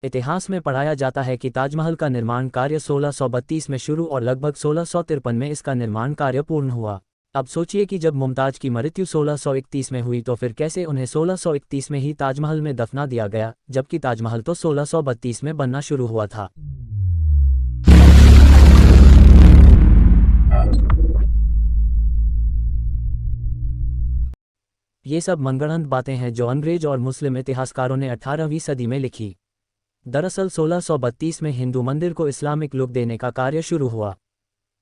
इतिहास में पढ़ाया जाता है कि ताजमहल का निर्माण कार्य 1632 में शुरू और लगभग 1653 में इसका निर्माण कार्य पूर्ण हुआ। अब सोचिए कि जब मुमताज की मृत्यु 1631 में हुई तो फिर कैसे उन्हें 1631 में ही ताजमहल में दफना दिया गया, जबकि ताजमहल तो 1632 में बनना शुरू हुआ था। ये सब मनगढ़ंत बातें हैं जो अंग्रेज और मुस्लिम इतिहासकारों ने 18वीं सदी में लिखी। दरअसल 1632 में हिंदू मंदिर को इस्लामिक लुक देने का कार्य शुरू हुआ।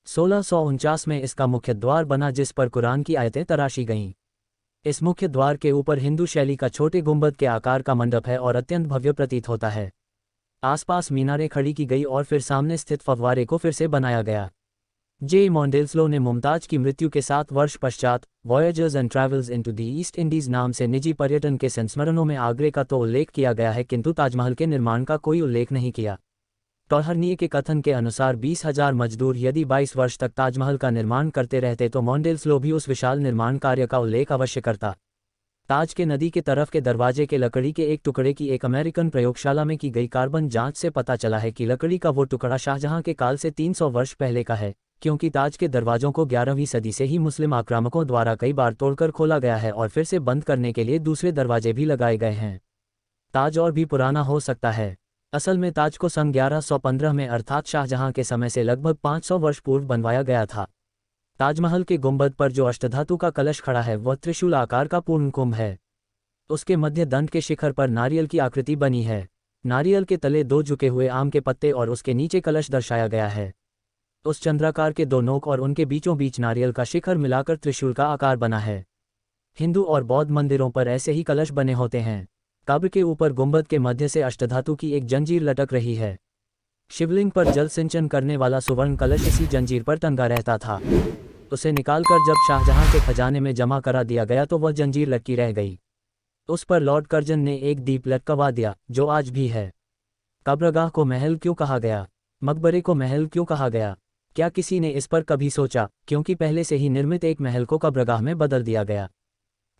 1649 में इसका मुख्य द्वार बना जिस पर कुरान की आयतें तराशी गईं। इस मुख्य द्वार के ऊपर हिंदू शैली का छोटे गुंबद के आकार का मंडप है और अत्यंत भव्य प्रतीत होता है। आसपास मीनारें खड़ी की गई और फिर सामने स्थित फव्वारे को फिर से बनाया गया। जे मॉन्डेल्सलो ने मुमताज की मृत्यु के 7 वर्ष पश्चात voyagers and travels into the East Indies नाम से निजी पर्यटन के संस्मरणों में आगरे का तो उल्लेख किया गया है, किंतु ताजमहल के निर्माण का कोई उल्लेख नहीं किया। टॉलहर्निए के कथन के अनुसार 20,000 मजदूर यदि 22 वर्ष तक ताजमहल का निर्माण करते रहते तो मॉन्डेल्सलो भी उस विशाल निर्माण कार्य का उल्लेख अवश्य करता। ताज के नदी के तरफ के दरवाजे के लकड़ी के एक टुकड़े की एक अमेरिकन प्रयोगशाला में की गई कार्बन जांच से पता चला है कि लकड़ी का वो टुकड़ा शाहजहां के काल से 300 वर्ष पहले का है, क्योंकि ताज के दरवाजों को 11वीं सदी से ही मुस्लिम आक्रामकों द्वारा कई बार तोड़कर खोला गया है और फिर से बंद करने के लिए दूसरे दरवाजे भी लगाए गए हैं। ताज और भी पुराना हो सकता है। असल में ताज को सन 1115 में अर्थात शाहजहां के समय से लगभग 500 वर्ष पूर्व बनवाया गया था। ताजमहल के गुंबद पर जो अष्टधातु का कलश खड़ा है वह त्रिशूल आकार का पूर्ण कुंभ है। उसके मध्य दंड के शिखर पर नारियल की आकृति बनी है। नारियल के तले 2 झुके हुए आम के पत्ते और उसके नीचे कलश दर्शाया गया है। उस चंद्राकार के 2 नोक और उनके बीचों बीच नारियल का शिखर मिलाकर त्रिशूल का आकार बना है। हिंदू और बौद्ध मंदिरों पर ऐसे ही कलश बने होते हैं। कब्र के ऊपर गुंबद के मध्य से अष्टधातु की एक जंजीर लटक रही है। शिवलिंग पर जल सिंचन करने वाला सुवर्ण कलश इसी जंजीर पर टंगा रहता था। उसे निकालकर जब शाहजहां के खजाने में जमा करा दिया गया तो वह जंजीर लटकी रह गई। उस पर लॉर्ड कर्जन ने एक दीप लटकवा दिया, जो आज भी है। कब्रगाह को महल क्यों कहा गया? मकबरे को महल क्यों कहा गया? क्या किसी ने इस पर कभी सोचा? क्योंकि पहले से ही निर्मित एक महल को कब्रगाह में बदल दिया गया।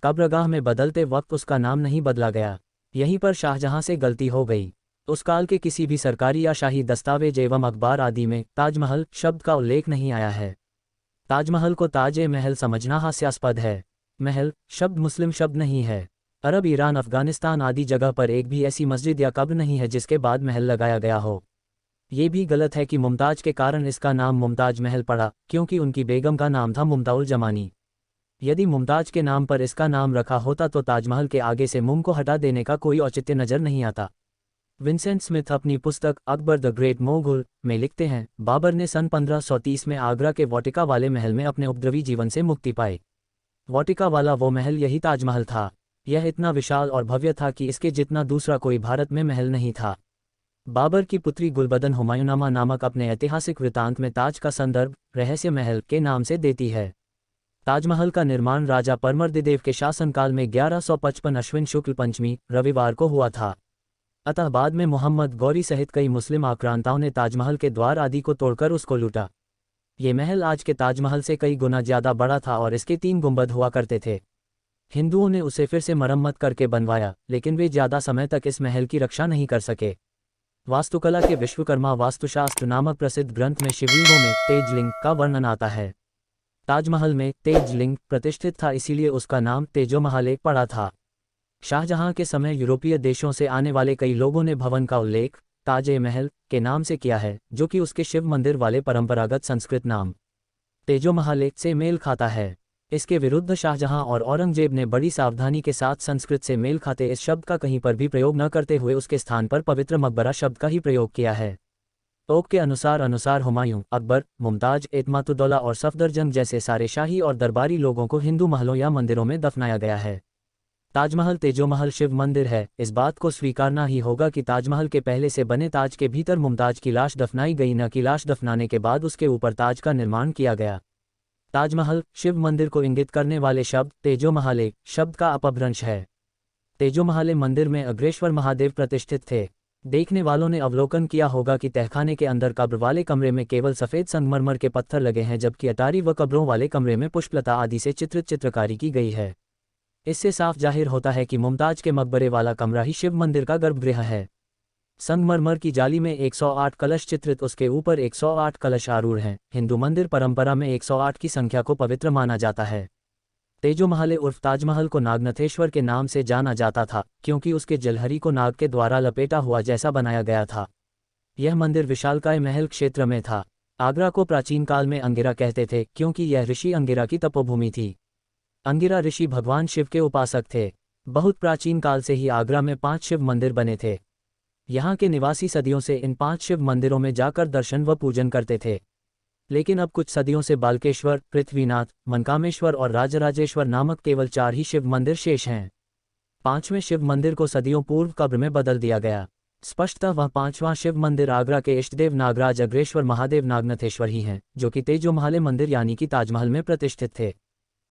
कब्रगाह में बदलते वक्त उसका नाम नहीं बदला गया। यहीं पर शाहजहां से गलती हो गई। उस काल के किसी भी सरकारी या शाही दस्तावेज एवं अखबार आदि में ताजमहल शब्द का उल्लेख नहीं आया है। ताजमहल को ताज-ए-महल समझना हास्यास्पद है। महल शब्द मुस्लिम शब्द नहीं है। अरब, ईरान, अफगानिस्तान आदि जगह पर एक भी ऐसी मस्जिद या कब्र नहीं है जिसके बाद महल लगाया गया हो। ये भी गलत है कि मुमताज के कारण इसका नाम मुमताज महल पड़ा, क्योंकि उनकी बेगम का नाम था मुमताउल जमानी। यदि मुमताज के नाम पर इसका नाम रखा होता तो ताजमहल के आगे से मुम को हटा देने का कोई औचित्य नजर नहीं आता। विंसेंट स्मिथ अपनी पुस्तक अकबर द ग्रेट मोगल में लिखते हैं, बाबर ने सन 1530 में आगरा के वाटिका वाले महल में अपने उपद्रवी जीवन से मुक्ति पाई। वाटिका वाला वो महल यही ताजमहल था। यह इतना विशाल और भव्य था कि इसके जितना दूसरा कोई भारत में महल नहीं था। बाबर की पुत्री गुलबदन हुमायूनामा नामक अपने ऐतिहासिक वृतांत में ताज का संदर्भ रहस्य महल के नाम से देती है। ताजमहल का निर्माण राजा परमर्दिदेव के शासनकाल में 1155 अश्विन शुक्ल पंचमी रविवार को हुआ था। अतः बाद में मोहम्मद गौरी सहित कई मुस्लिम आक्रांताओं ने ताजमहल के द्वार आदि को तोड़कर उसको लूटा। ये महल आज के ताजमहल से कई गुना ज्यादा बड़ा था और इसके 3 गुंबद हुआ करते थे। हिंदुओं ने उसे फिर से मरम्मत करके बनवाया, लेकिन वे ज्यादा समय तक इस महल की रक्षा नहीं कर सके। वास्तुकला के विश्वकर्मा वास्तुशास्त्र नामक प्रसिद्ध ग्रंथ में शिवलिंगों में तेजलिंग का वर्णन आता है। ताजमहल में तेजलिंग प्रतिष्ठित था, इसीलिए उसका नाम तेजोमहल पड़ा था। शाहजहां के समय यूरोपीय देशों से आने वाले कई लोगों ने भवन का उल्लेख ताज-ए-महल के नाम से किया है, जो कि उसके शिव मंदिर वाले परंपरागत संस्कृत नाम तेजोमहल से मेल खाता है। इसके विरुद्ध शाहजहां और औरंगजेब ने बड़ी सावधानी के साथ संस्कृत से मेल खाते इस शब्द का कहीं पर भी प्रयोग न करते हुए उसके स्थान पर पवित्र मकबरा शब्द का ही प्रयोग किया है। ओक के अनुसार हुमायूं, अकबर, मुमताज, एतमातुद्दौला और सफदरजंग जैसे सारे शाही और दरबारी लोगों को हिंदू महलों या मंदिरों में दफनाया गया है। ताजमहल तेजोमहल शिव मंदिर है, इस बात को स्वीकारना ही होगा कि ताजमहल के पहले से बने ताज के भीतर मुमताज की लाश दफनाई गई, न कि लाश दफनाने के बाद उसके ऊपर ताज का निर्माण किया गया। ताजमहल शिव मंदिर को इंगित करने वाले शब्द तेजोमहल शब्द का अपभ्रंश है। तेजोमहल मंदिर में अग्रेश्वर महादेव प्रतिष्ठित थे। देखने वालों ने अवलोकन किया होगा कि तहखाने के अंदर कब्र वाले कमरे में केवल सफ़ेद संगमरमर के पत्थर लगे हैं, जबकि अटारी व कब्रों वाले कमरे में पुष्पलता आदि से चित्रित चित्रकारी की गई है। इससे साफ जाहिर होता है कि मुमताज के मकबरे वाला कमरा ही शिव मंदिर का गर्भगृह है। संगमरमर की जाली में 108 कलश चित्रित, उसके ऊपर 108 कलश आरूढ़ हैं। हिंदू मंदिर परंपरा में 108 की संख्या को पवित्र माना जाता है। तेजोमहल उर्फ ताजमहल को नागनाथेश्वर के नाम से जाना जाता था, क्योंकि उसके जलहरी को नाग के द्वारा लपेटा हुआ जैसा बनाया गया था। यह मंदिर विशालकाय महल क्षेत्र में था। आगरा को प्राचीन काल में अंगिरा कहते थे, क्योंकि यह ऋषि अंगिरा की तपोभूमि थी। अंगिरा ऋषि भगवान शिव के उपासक थे। बहुत प्राचीन काल से ही आगरा में 5 शिव मंदिर बने थे। यहाँ के निवासी सदियों से इन 5 शिव मंदिरों में जाकर दर्शन व पूजन करते थे। लेकिन अब कुछ सदियों से बालकेश्वर, पृथ्वीनाथ, मनकामेश्वर और राजराजेश्वर नामक केवल 4 ही शिव मंदिर शेष हैं। 5वें शिव मंदिर को सदियों पूर्व कब्र में बदल दिया गया। स्पष्टतः वह 5वां शिव मंदिर आगरा के इष्टदेव नागराज अग्रेश्वर महादेव नागनाथेश्वर ही हैं, जो कि तेजोमहल मंदिर यानी कि ताजमहल में प्रतिष्ठित थे।